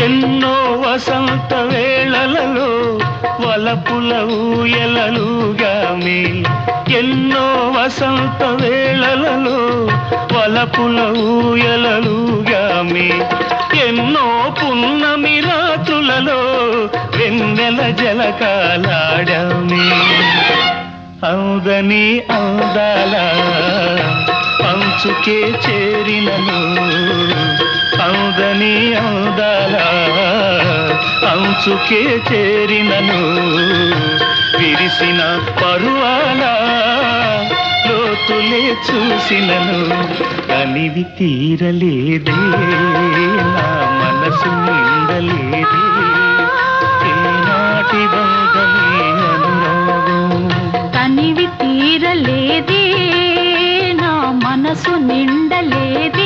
ఎన్నో వసంత వేళలలో వలపుల ఊయలలుగామి, ఎన్నో వసంత వేళలలో వలపుల ఊయలలుగామి, ఎన్నో పున్నమి రాత్రులలో వెన్నెల జలకాలాడామి. అవుదని అందాల అంచుకే చేరినను, అవుదని అందాల అంచుకే చేరినను, విరిసిన పరువాల లోతులే చూసినను, కనివి తీరలేదే నా మనసు నిండలేదే, ఏనాటి బంధమే అనురాగం. కనివి తీరలేదే నా మనసు నిండలేదే,